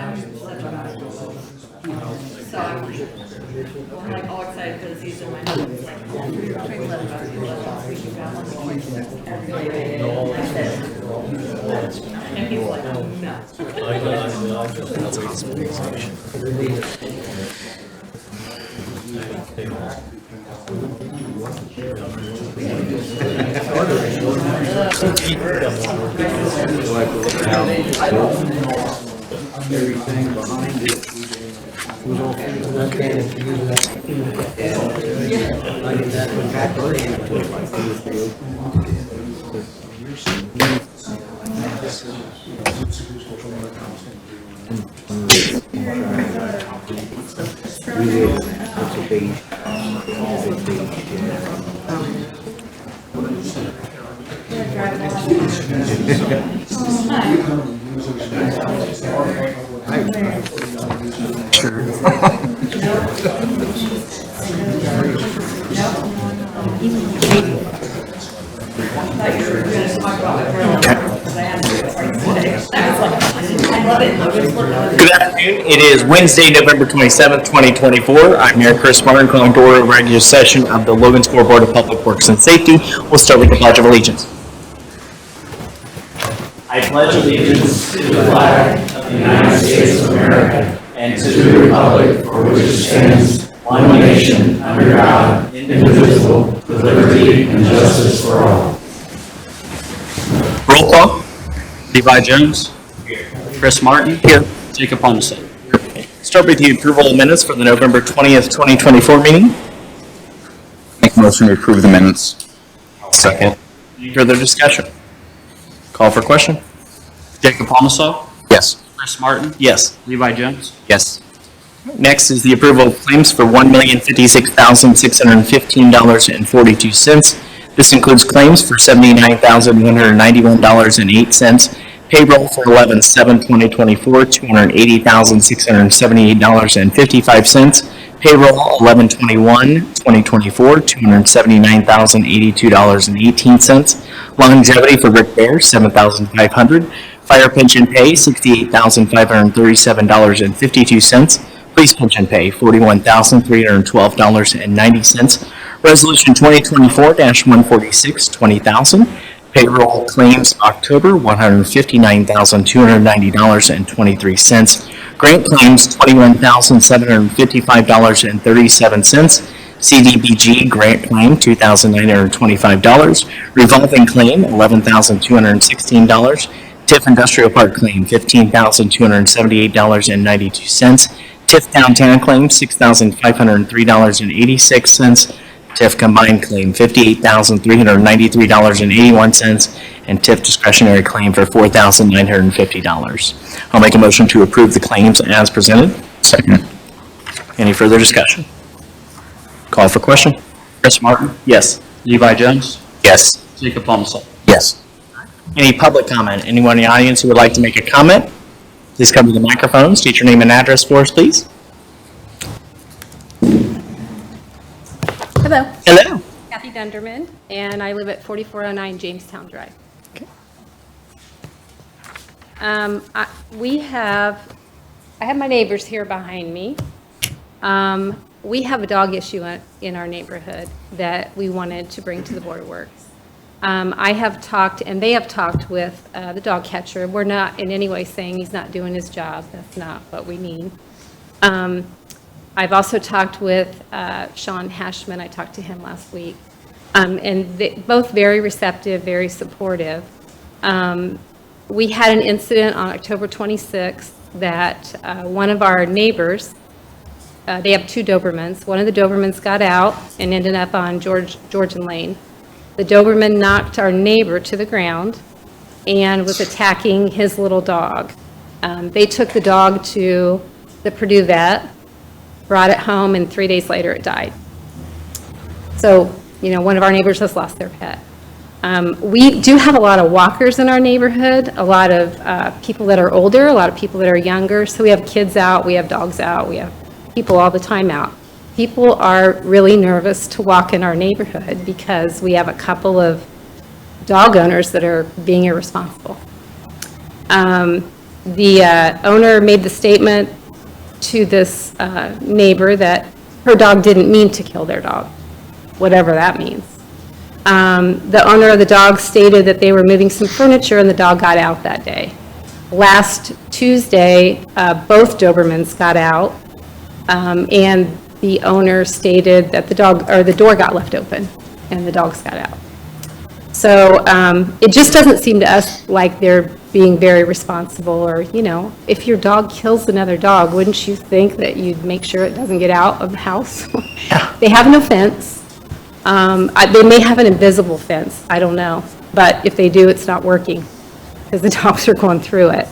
So I'm like all excited for the season. My husband's like, oh, we're between let us we can go on the and he's like, oh, no. That's hospitalization. Everything behind it. Good afternoon. It is Wednesday, November 27th, 2024. I'm Mayor Chris Martin, calling to order a regular session of the Logansport Board of Public Works and Safety. We'll start with the Pledge of Allegiance. I pledge allegiance to the flag of the United States of America and to the republic for which it stands, one nation, under God, indivisible, with liberty and justice for all. Roll call. Levi Jones. Chris Martin. Here. Jacob Homestead. Start with the approval of minutes for the November 20th, 2024 meeting. Make a motion to approve the minutes. Second. Any further discussion? Call for question. Jacob Homestead. Yes. Chris Martin. Yes. Levi Jones. Yes. Next is the approval of claims for $1,056,615.42. This includes claims for $79,191.08, payroll for 11/7/2024, $280,678.55, payroll 11/21/2024, $279,082.18, longevity for Rick Bear, $7,500, fire pension pay, $68,537.52, police pension pay, $41,312.90, resolution 2024-146, $20,000, payroll claims October, $159,290.23, grant claims $21,755.37, CDBG grant claim $2,925, revolving claim $11,216, TIF Industrial Park claim $15,278.92, TIF Downtown claim $6,503.86, TIF Combined claim $58,393.81, and TIF Discretionary claim for $4,950. I'll make a motion to approve the claims as presented. Second. Any further discussion? Call for question. Chris Martin. Yes. Levi Jones. Yes. Jacob Homestead. Yes. Any public comment? Anyone in the audience who would like to make a comment? Please come to the microphone. State your name and address for us, please. Hello, Hello. Kathy Dunderman, and I live at 4409 Jamestown Drive. Okay. I have my neighbors here behind me. We have a dog issue in our neighborhood that we wanted to bring to the Board of Works. I have talked, and they have talked with the dog catcher. We're not in any way saying he's not doing his job. That's not what we mean. I've also talked with Sean Hashman. I talked to him last week. And both very receptive, very supportive. We had an incident on October 26th that one of our neighbors, they have two Dobermans. One of the Dobermans got out and ended up on Georgian Lane. The Doberman knocked our neighbor to the ground and was attacking his little dog. They took the dog to the Purdue vet, brought it home, and 3 days later it died. So, one of our neighbors has lost their pet. We do have a lot of walkers in our neighborhood, a lot of people that are older, a lot of people that are younger. So we have kids out, we have dogs out, we have people all the time out. People are really nervous to walk in our neighborhood because we have a couple of dog owners that are being irresponsible. The owner made the statement to this neighbor that her dog didn't mean to kill their dog, whatever that means. The owner of the dog stated that they were moving some furniture and the dog got out that day. Last Tuesday, both Dobermans got out, and the owner stated that the door got left open and the dogs got out. So it just doesn't seem to us like they're being very responsible, or, if your dog kills another dog, wouldn't you think that you'd make sure it doesn't get out of the house? They have no fence. They may have an invisible fence, I don't know. But if they do, it's not working because the dogs are going through it.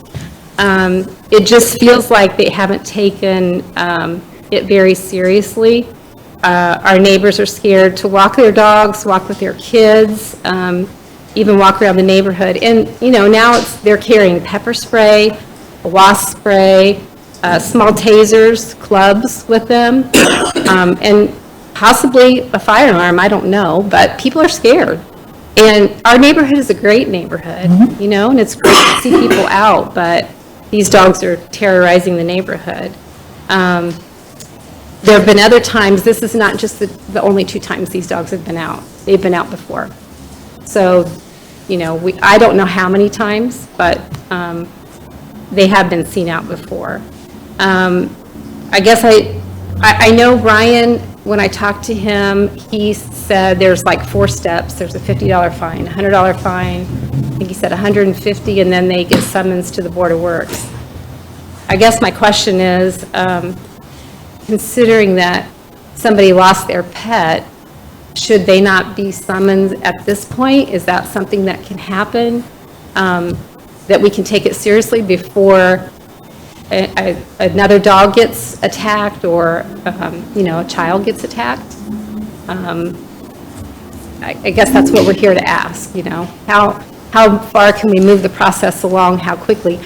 It just feels like they haven't taken it very seriously. Our neighbors are scared to walk their dogs, walk with their kids, even walk around the neighborhood. And, now they're carrying pepper spray, a wasp spray, small tasers, clubs with them, and possibly a firearm, I don't know, but people are scared. And our neighborhood is a great neighborhood, and it's great to see people out, but these dogs are terrorizing the neighborhood. There have been other times, this is not just the only 2 times these dogs have been out. They've been out before. So, I don't know how many times, but they have been seen out before. I guess I know Ryan, when I talked to him, he said there's like 4 steps. There's a $50 fine, $100 fine, I think he said $150, and then they get summons to the Board of Works. I guess my question is, considering that somebody lost their pet, should they not be summoned at this point? Is that something that can happen, that we can take it seriously before another dog gets attacked, or, a child gets attacked? I guess that's what we're here to ask, how far can we move the process along, how quickly?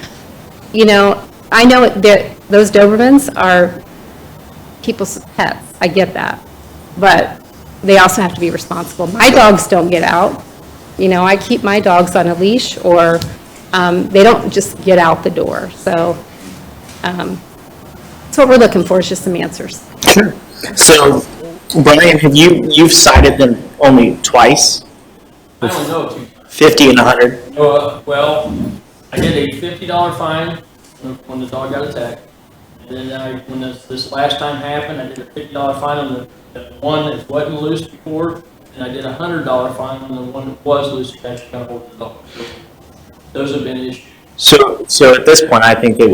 I know that those Dobermans are people's pets, I get that, but they also have to be responsible. My dogs don't get out. I keep my dogs on a leash, or they don't just get out the door. So that's what we're looking for, is just some answers. Sure. So, Brian, you've cited them only twice? I don't know, too. 50 and 100? Well, I did a $50 fine when the dog got attacked. And then when this last time happened, I did a $50 fine on the one that wasn't loose before, and I did a $100 fine on the one that was loose to catch got hold of the dog. So those have been issued. So at this point, I think it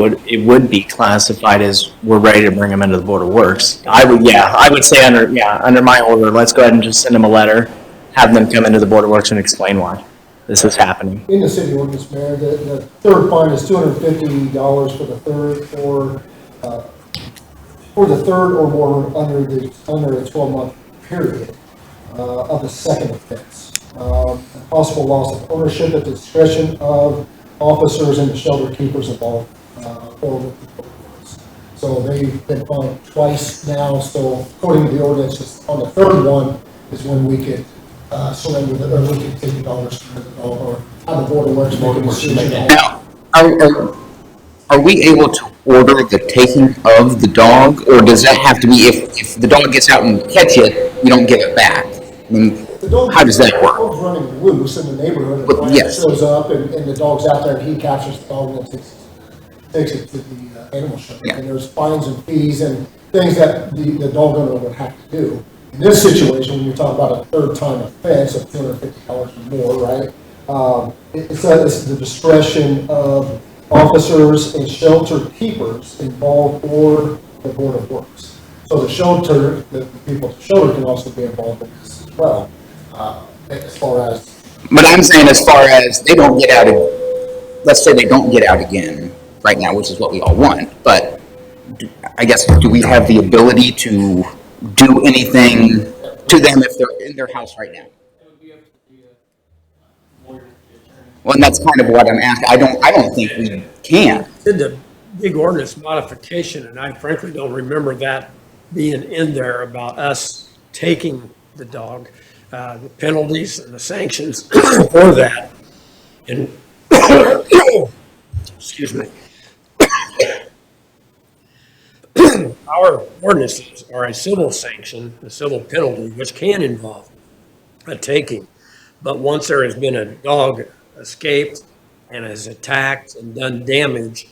would be classified as we're ready to bring them into the Board of Works. I would say under my order, let's go ahead and just send them a letter, have them come into the Board of Works and explain why this is happening. In the city ordinance, Mayor, the third fine is $250 for the third, for the third or more under a 12-month period of the second offense. Possible loss of ownership at the discretion of officers and the shelter keepers involved, or with the Board of Works. So they've been fined twice now. So according to the ordinance, on the third one is when we could surrender the, or we could take the dollars from the dog, or have the Board of Works make a decision. Now, are we able to order the taking of the dog, or does that have to be, if the dog gets out and you catch it, you don't give it back? I mean, how does that work? The dog's running loose in the neighborhood, and But, Brian yes. shows up, and the dog's out there, and he captures the dog and takes it to the animal shelter. Yeah. And there's fines and fees and things that the dog owner would have to do. In this situation, when you're talking about a third time offense of $250 or more, right? It's the discretion of officers and shelter keepers involved, or the Board of Works. So the shelter, the people at the shelter can also be involved in this as well, as far as. But I'm saying as far as they don't get out, let's say they don't get out again right now, which is what we all want, but I guess, do we have the ability to do anything to them if they're in their house right now? Well, and that's kind of what I'm asking. I don't think we can. Did the big ordinance modification, and I frankly don't remember that being in there about us taking the dog, the penalties and the sanctions for that. And, excuse me, our ordinances are a civil sanction, a civil penalty, which can involve a taking. But once there has been a dog escaped and has attacked and done damage,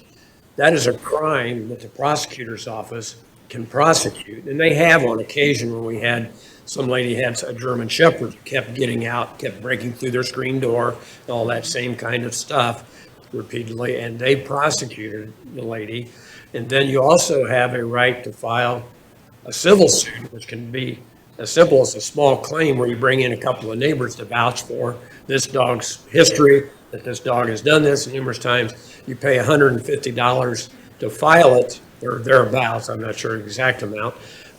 that is a crime that the prosecutor's office can prosecute. And they have on occasion when we had, some lady had a German Shepherd, kept getting out, kept breaking through their screen door, and all that same kind of stuff repeatedly, and they prosecuted the lady. And then you also have a right to file a civil suit, which can be as simple as a small claim where you bring in a couple of neighbors to vouch for this dog's history, that this dog has done this numerous times. You pay $150 to file it, or thereabouts, I'm not sure exact amount.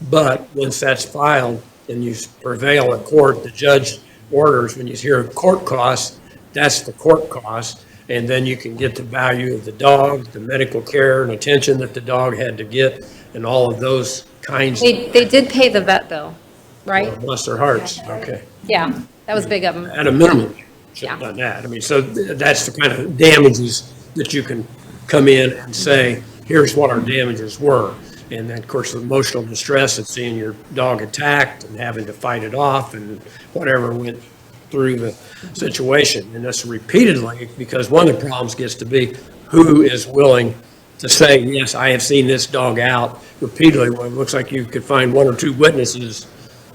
But once that's filed and you prevail in court, the judge orders, when you hear court costs, that's the court cost. And then you can get the value of the dog, the medical care and attention that the dog had to get, and all of those kinds. They did pay the vet bill, right? Bless their hearts, okay. Yeah, that was big of them. At a minimum, should Yeah. have done that. I mean, so that's the kind of damages that you can come in and say, here's what our damages were. And then, of course, the emotional distress of seeing your dog attacked and having to fight it off and whatever went through the situation. And that's repeatedly, because one of the problems gets to be who is willing to say, yes, I have seen this dog out repeatedly. Well, it looks like you could find one or two witnesses,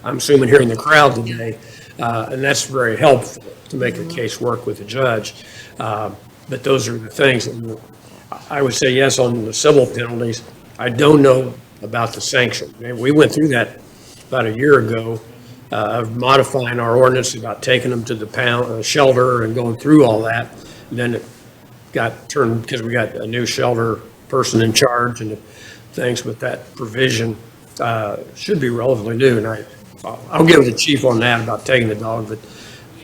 I'm assuming here in the crowd today, and that's very helpful to make a case work with the judge. But those are the things. And I would say yes on the civil penalties. I don't know about the sanction. We went through that about a year ago, of modifying our ordinance about taking them to the shelter and going through all that. And then it got turned, because we got a new shelter person in charge and things, but that provision should be relatively new. And I'll give the chief on that about taking the dog, but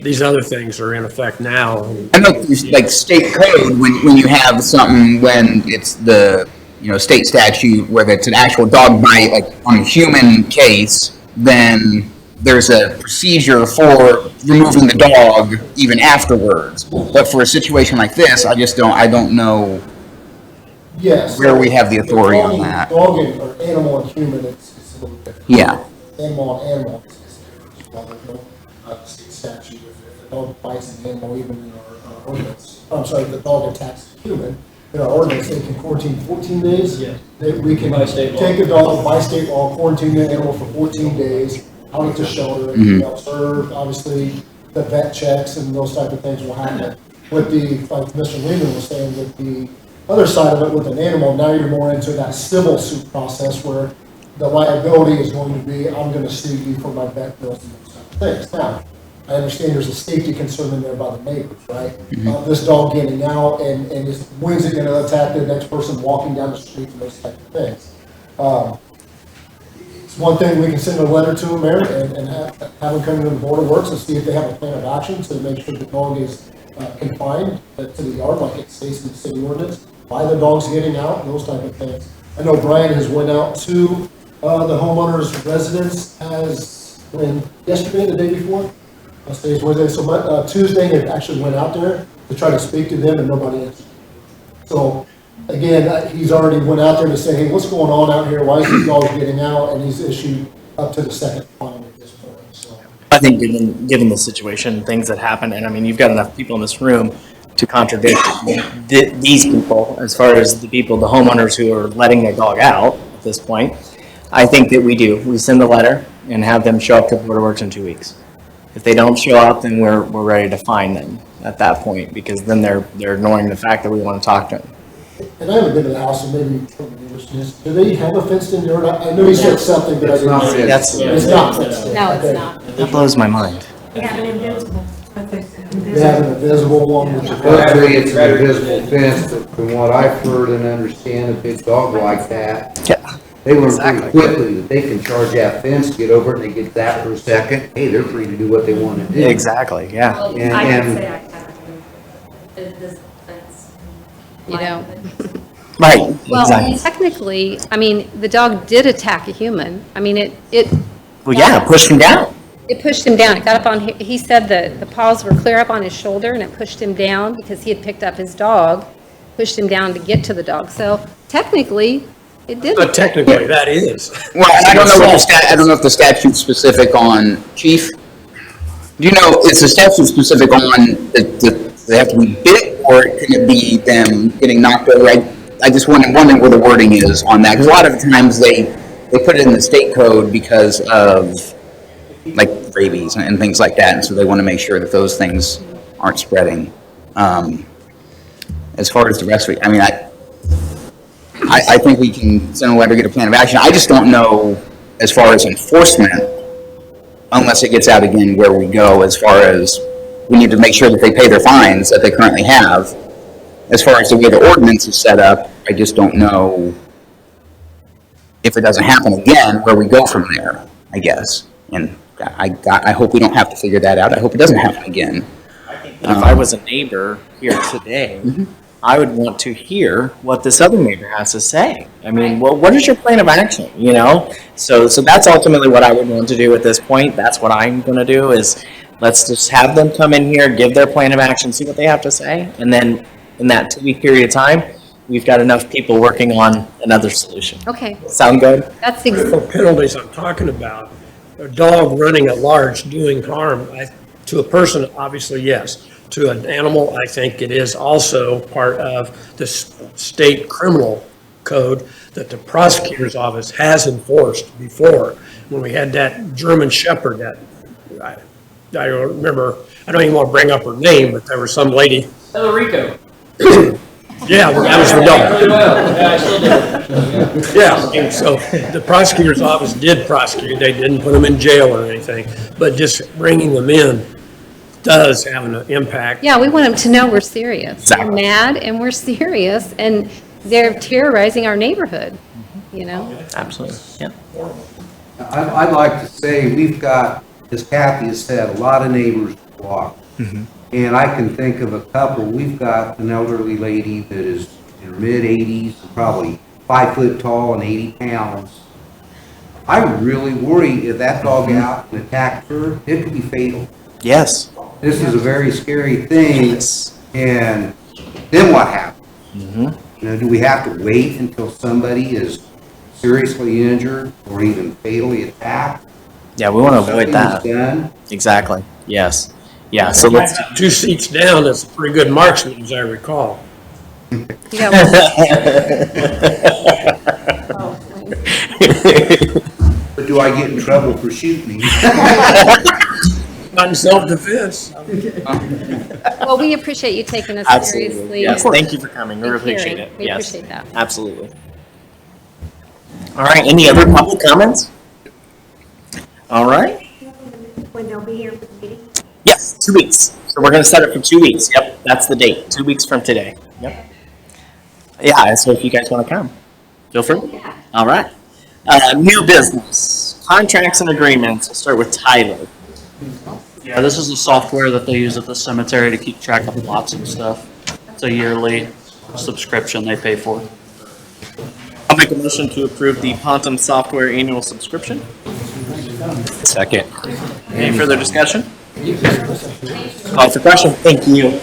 these other things are in effect now. I know, like state code, when you have something, when it's the, state statute, whether it's an actual dog bite, like on a human case, then there's a procedure for removing the dog even afterwards. But for a situation like this, I don't know Yes. where we have the authority on that. Dog or animal and human, it's a little different. Yeah. Animal and animal is different. Well, there's no state statute. If the dog bites an animal, even in our ordinance, the dog attacks a human, in our ordinance, they can quarantine 14 days. Yeah. We can By state law. take a dog by state law, quarantine the animal for 14 days, out at the shelter, and observe, obviously, the vet checks and those type of things will happen. With like Mr. Lehman was saying, with the other side of it, with an animal, now you're more into that civil suit process where the liability is going to be, I'm going to sue you for my vet bills and those type of things. Now, I understand there's a safety concern in there by the neighbors, right? This dog getting out and when's it going to attack the next person walking down the street and those type of things. It's one thing, we can send a letter to them, Mayor, and have them come to the Board of Works and see if they have a plan of action to make sure the dog is confined to the yard like it states in the city ordinance, why the dog's getting out, those type of things. I know Brian has went out to the homeowner's residence yesterday, the day before. Today's Wednesday, so Tuesday they actually went out there to try to speak to them and nobody answered. So again, he's already went out there to say, hey, what's going on out here? Why is this dog getting out? And he's issued up to the second fine at this point, so. I think given the situation, things that happen, and I mean, you've got enough people in this room to contradict these people as far as the homeowners who are letting their dog out at this point. I think that we send a letter and have them show up to Board of Works in 2 weeks. If they don't show up, then we're ready to fine them at that point, because then they're ignoring the fact that we want to talk to them. And I haven't been to the house, so maybe, do they have a fenced in yard? I know he said something, but I didn't. not fenced. That's, It's not fenced in. No, it's Okay. not. that blows my mind. They have an invisible one, which is. Actually, it's an invisible fence, but from what I've heard and understand, a big dog like that, Yeah. they learn Exactly. pretty quickly that they can charge that fence, get over it, and they get that for a second, hey, they're free to do what they want to do. Exactly, yeah. Well, And- I and- can say I kind of, this, that's. You know. Right, Well, exactly. technically, I mean, the dog did attack a human. I mean, Well, yeah, push him down. it pushed him down. It got up on, he said that the paws were clear up on his shoulder and it pushed him down because he had picked up his dog, pushed him down to get to the dog. So technically, It didn't. But technically, that is. Well, and I don't know I don't know if the statute's specific on, Chief, do you know, is the statute specific on they have to be bit, or can it be them getting knocked over? I just wondering where the wording is on that, because a lot of times they put it in the state code because of, like, rabies and things like that, and so they want to make sure that those things aren't spreading. As far as the rest of it, I mean, I think we can send a letter, get a plan of action. I just don't know, as far as enforcement, unless it gets out again, where we go, as far as we need to make sure that they pay their fines that they currently have. As far as the way the ordinance is set up, I just don't know if it doesn't happen again, where we go from there, I guess. And I hope we don't have to figure that out. I hope it doesn't happen again. If I was a neighbor here today, I would want to hear what this other neighbor has to say. I mean, well, what is your plan of action, you know? So that's ultimately what I would want to do at this point. That's what I'm going to do is let's just have them come in here, give their plan of action, see what they have to say. And then in that 2-week period of time, we've got enough people working on another solution. Okay, Sound good? that's The penalties I'm talking about, a dog running at large doing harm, to a person, obviously, yes. To an animal, I think it is also part of the state criminal code that the prosecutor's office has enforced before. When we had that German Shepherd that, I don't remember, I don't even want to bring up her name, but there was some lady. Hello, Rico. Yeah, that was the dog. Really well. Yeah, I still do. Yeah, and so the prosecutor's office did prosecute, they didn't put them in jail or anything, but just bringing them in does have an impact. Yeah, we want them to know we're serious. Exactly. We're mad and we're serious, and they're terrorizing our neighborhood, you know? Absolutely. Yeah. I'd like to say, we've got, as Kathy has said, a lot of neighbors to walk. And I can think of a couple. We've got an elderly lady that is in her mid-80s, probably 5 foot tall and 80 pounds. I really worry if that dog out and attacked her, it could be fatal. Yes. This is a very scary thing, Yes. and then what happens? You know, do we have to wait until somebody is seriously injured or even fatally attacked? Yeah, we want to avoid that. Something's done? Exactly. Yes. Yeah, so let's, 2 seats down, that's a pretty good marksman, as I recall. You got one. But do I get in trouble for shooting him? Not in self-defense. Well, we appreciate you taking us absolutely. seriously. Yes, thank you for coming. We and appreciate caring. it. We Yes. appreciate that. Absolutely. All right, any other public comments? All right. When they'll be here for the meeting? Yes, 2 weeks. So we're going to set it for 2 weeks. Yep, that's the date. 2 weeks from today. Yep. Yeah, so if you guys want to come, feel free. All right. New business, contracts and agreements. We'll start with Tyler. Yeah, this is the software that they use at the cemetery to keep track of plots and stuff. It's a yearly subscription they pay for. I'll make a motion to approve the Pontum software annual subscription. Second. Any further discussion? Call for question. Thank you.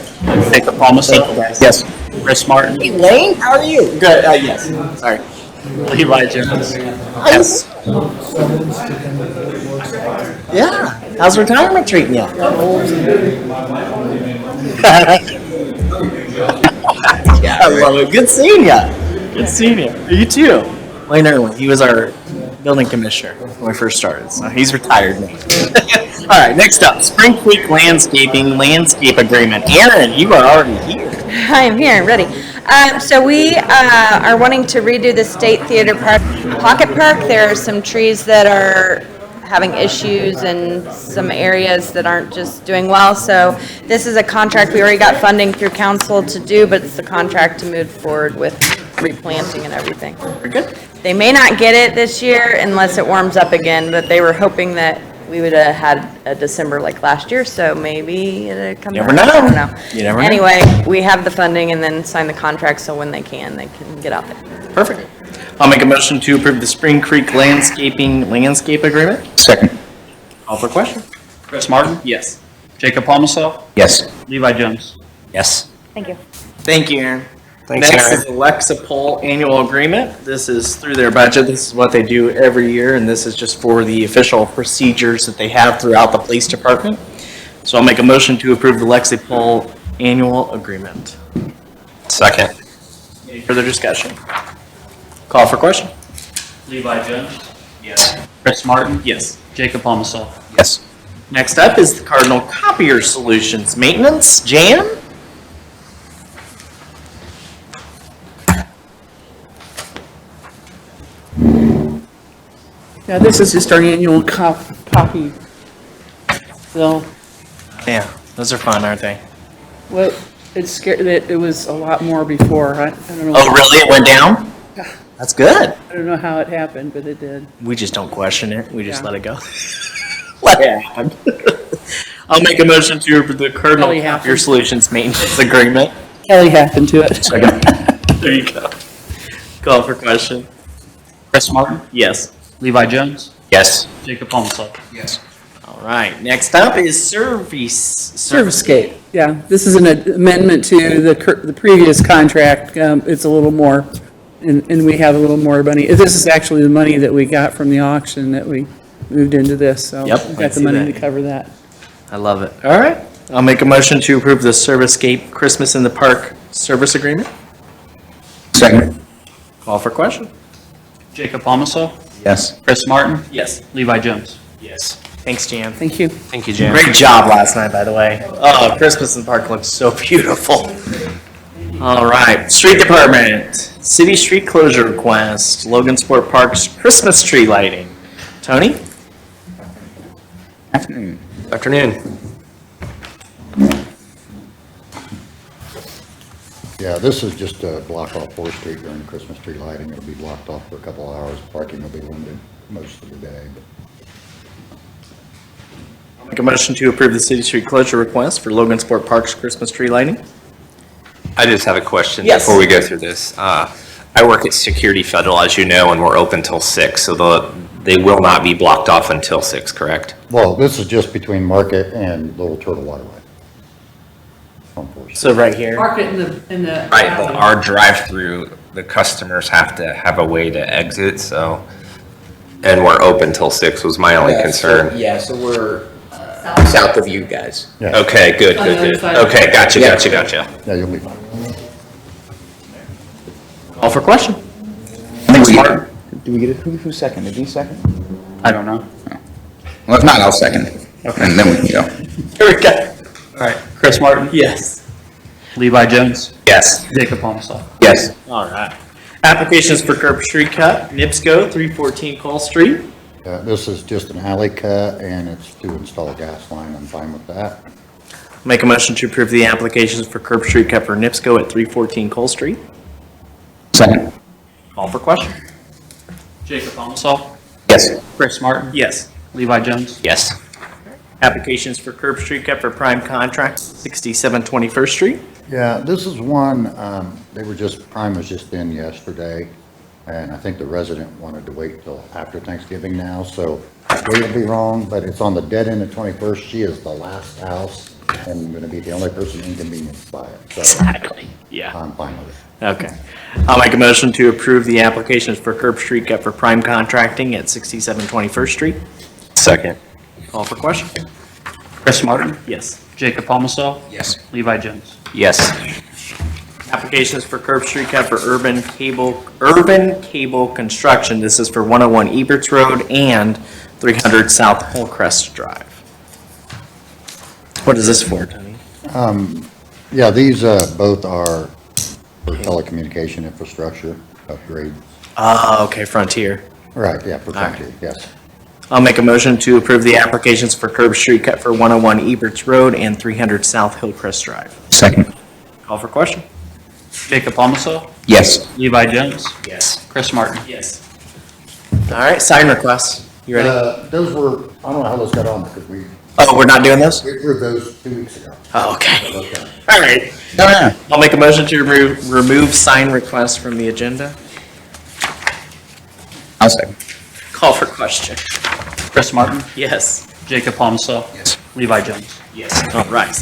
Jacob Palmasa. Yes. Chris Martin. Hey, Lane, how are you? Good. Yes. Sorry. Levi Jones. Yes. Yeah. How's retirement treating you? Yeah, I love it. Good seeing you. Good seeing you. You too. Wayne Irwin, he was our building commissioner when we first started, so he's retired now. All right, next up, Spring Creek Landscaping Landscape Agreement. Aaron, you are already here. Hi, I'm here, ready. So we are wanting to redo the State Theater Park, Pocket Park. There are some trees that are having issues in some areas that aren't just doing well. So this is a contract, we already got funding through council to do, but it's the contract to move forward with replanting and everything. Very good. They may not get it this year unless it warms up again, but they were hoping that we would have had a December like last year, so maybe it'll come You back. never know. I don't know. You never know. Anyway, we have the funding and then sign the contract, so when they can get out there. Perfect. I'll make a motion to approve the Spring Creek Landscaping Landscape Agreement. Second. Call for question. Chris Martin. Yes. Jacob Palmasa. Yes. Levi Jones. Yes. Thank you. Thank you, Aaron. Next is the Lexipol annual agreement. This is through their budget. This is what they do every year, and this is just for the official procedures that they have throughout the police department. So I'll make a motion to approve the Lexipol annual agreement. Second. Any further discussion? Call for question? Levi Jones, Yes. Chris Martin, Yes. Jacob Palmasol. Yes. Next up is the Cardinal Copier Solutions Maintenance. Jan? Yeah, this is just our annual copy. So, Yeah, those are fun, aren't they? well, it's scared, it was a lot more before. I don't know. Oh, really? It went down? That's good. I don't know how it happened, but it did. We just don't question it. We just Yeah. let it go. Let it happen. I'll make a motion to approve the Cardinal Kelly Copier happened. Solutions Maintenance Agreement. Kelly happened to it. There you go. Call for question. Chris Martin, Yes. Levi Jones, Yes. Jacob Palmasol. Yes. All right. Next up is Servicegate, yeah. This is an amendment to the previous contract. It's a little more, and we have a little more money. This is actually the money that we got from the auction that we moved into this, so. Yep, We've I got the see money that. to cover that. I love it. All right. I'll make a motion to approve the Servicescape Christmas in the Park service agreement. Second. Call for question. Jacob Palmasol, Yes. Chris Martin, Yes. Levi Jones. Yes. Thanks, Jan. Thank you. Thank you, Jan. Great job last night, by the way. Oh, Christmas in the Park looks so beautiful. All right, Street Department, City Street Closure Request, Logan Sport Park's Christmas tree lighting. Tony? Afternoon. Afternoon. Yeah, this is just to block off 4th Street during Christmas tree lighting. It'll be blocked off for a couple of hours. Parking will be limited most of the day. Make a motion to approve the City Street Closure Request for Logan Sport Park's Christmas tree lighting. I just have a question Yes. before we go through this. I work at Security Federal, as you know, and we're open till 6, so they will not be blocked off until 6, correct? Well, this is just between Market and Little Turtle Waterway. On 4th Street. So right here. Market in the. Right, but our drive-through, the customers have to have a way to exit, so, and we're open till 6 was my only concern. Yeah, so we're south of you guys. Yeah, Okay, good, On the good, other good. side. Okay, gotcha, Yeah. gotcha. yeah, you'll be fine. Call for question. I think do we get it? Who seconded? Did you second? I don't know. Well, if not, I'll second it. Okay. And then we can go. Here we go. All right, Chris Martin, Yes. Levi Jones, Yes. Jacob Palmasol. Yes. All right. Applications for curb street cut, NIPSCO, 314 Cole Street. This is just an alley cut and it's to install a gas line. I'm fine with that. Make a motion to approve the applications for curb street cut for NIPSCO at 314 Cole Street. Second. Call for question. Jacob Palmasol, Yes. Chris Martin, Yes. Levi Jones. Yes. Applications for curb street cut for prime contract, 67 21st Street. Yeah, this is one, Prime was just in yesterday, and I think the resident wanted to wait till after Thanksgiving now, so date will be wrong, but it's on the dead end of 21st. She is the last house and gonna be the only person inconvenienced by it, so Exactly. Yeah. I'm fine with it. Okay. I'll make a motion to approve the applications for curb street cut for prime contracting at 67 21st Street. Second. Call for question. Chris Martin, Yes. Jacob Palmasol, Yes. Levi Jones. Yes. Applications for curb street cut for urban cable construction. This is for 101 Eberts Road and 300 South Hillcrest Drive. What is this for, Tony? Yeah, these, both are for telecommunication infrastructure upgrade. Okay, Frontier. Right, yeah, for All right. Frontier, yes. I'll make a motion to approve the applications for curb street cut for 101 Eberts Road and 300 South Hillcrest Drive. Second. Call for question. Jacob Palmasol, Yes. Levi Jones, Yes. Chris Martin. Yes. All right, sign requests. You ready? Those were, I don't know how those got on because we Oh, we're not doing those? approved those 2 weeks ago. Oh, okay. Okay. All right. No, no, no. I'll make a motion to remove sign requests from the agenda. I'll second. Call for question. Chris Martin, Yes. Jacob Palmasol, Yes. Levi Jones. Yes. All right.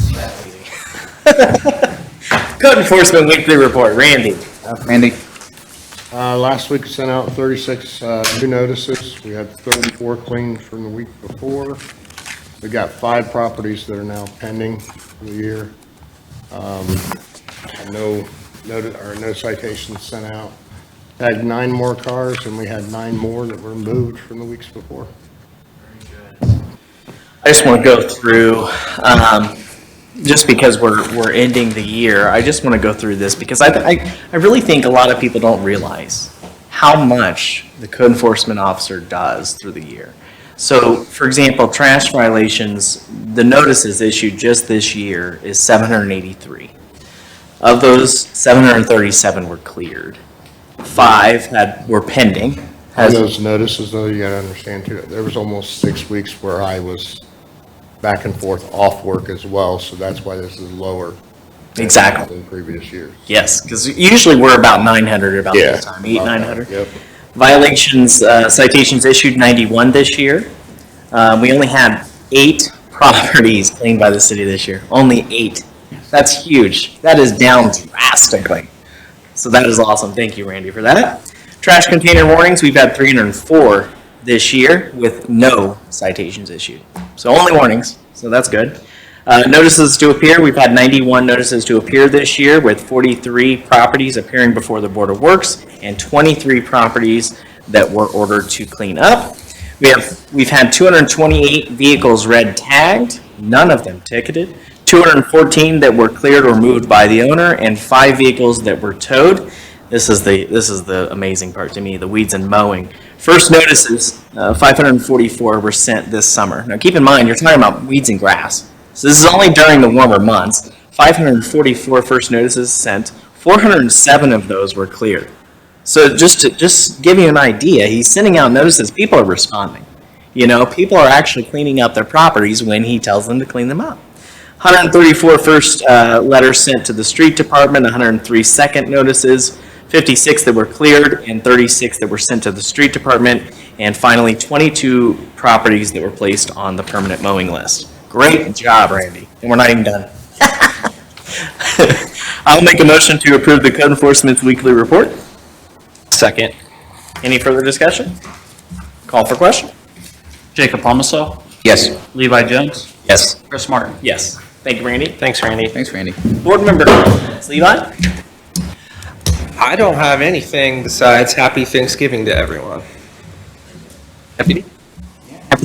Code Enforcement Weekly Report, Randy. Randy? Last week, we sent out 36 new notices. We had 34 cleaned from the week before. We got 5 properties that are now pending for the year. No citations sent out. Had 9 more cars, and we had 9 more that were moved from the weeks before. I just want to go through, just because we're ending the year, I just want to go through this because I really think a lot of people don't realize how much the code enforcement officer does through the year. So, for example, trash violations, the notices issued just this year is 783. Of those, 737 were cleared. 5 were pending. On those notices, though, you gotta understand too, there was almost 6 weeks where I was back and forth off work as well, so that's why this is lower. Exactly. Than previous years. Yes, because usually we're about 900 about this time, 900. Yep. Violations, citations issued 91 this year. We only had 8 properties cleaned by the city this year, only 8. That's huge. That is down drastically. So that is awesome. Thank you, Randy, for that. Trash container warnings, we've had 304 this year with no citations issued. So only warnings, so that's good. Notices to appear, we've had 91 notices to appear this year with 43 properties appearing before the Board of Works and 23 properties that were ordered to clean up. We've had 228 vehicles red tagged, none of them ticketed, 214 that were cleared or moved by the owner, and 5 vehicles that were towed. This is the amazing part to me, the weeds and mowing. First notices, 544 were sent this summer. Now keep in mind, you're talking about weeds and grass. So this is only during the warmer months. 544 first notices sent, 407 of those were cleared. So just to give you an idea, he's sending out notices, people are responding. You know, people are actually cleaning up their properties when he tells them to clean them up. 134 first letters sent to the street department, 103 second notices, 56 that were cleared, and 36 that were sent to the street department, and finally 22 properties that were placed on the permanent mowing list. Great job, Randy. And we're not even done. I'll make a motion to approve the Code Enforcement's weekly report. Second. Any further discussion? Call for question. Jacob Palmaso, Yes. Levi Jones, Yes. Chris Martin. Yes. Thank you, Randy. Thanks, Randy. Thanks, Randy. Board member comments. Levi? I don't have anything besides happy Thanksgiving to everyone. Happy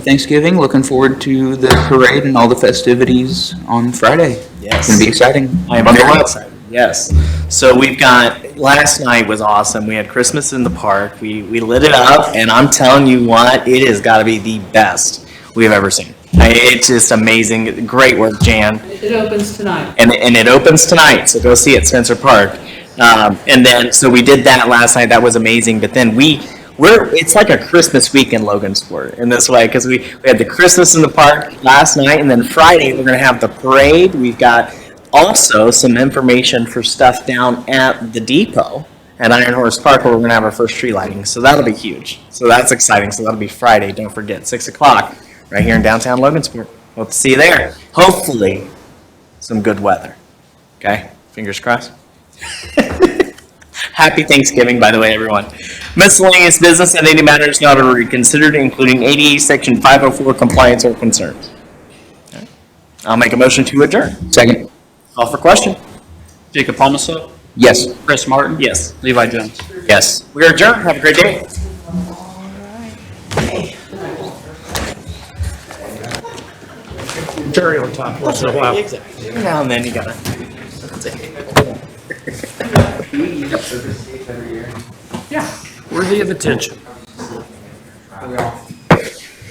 Thanksgiving. Looking forward to the parade and all the festivities on Friday. Yes. It's going to be exciting. I am very excited. Yes. So we've got, last night was awesome. We had Christmas in the park. We lit it up, and I'm telling you what, it has got to be the best we've ever seen. It's just amazing. Great work, Jan. It opens tonight. And it opens tonight, so go see it, Spencer Park. And then, so we did that last night. That was amazing. But then it's like a Christmas week in Logansport in this way, because we had the Christmas in the park last night, and then Friday we're going to have the parade. We've got also some information for stuff down at the depot at Iron Horse Park, where we're going to have our first tree lighting. So that'll be huge. So that's exciting. So that'll be Friday. Don't forget, 6 o'clock, right here in downtown Logansport. Hope to see you there. Hopefully, some good weather. Okay? Fingers crossed. Happy Thanksgiving, by the way, everyone. Miscellaneous business and any matters not already considered, including ADA Section 504 compliance or concerns. Okay. I'll make a motion to adjourn. Second. Call for question. Jacob Palmaso, Yes. Chris Martin. Yes. Levi Jones. Yes. We are adjourned. Have a great day. Cherry on top once in a while. Exactly. Every now and then you gotta. Yeah, worthy of attention.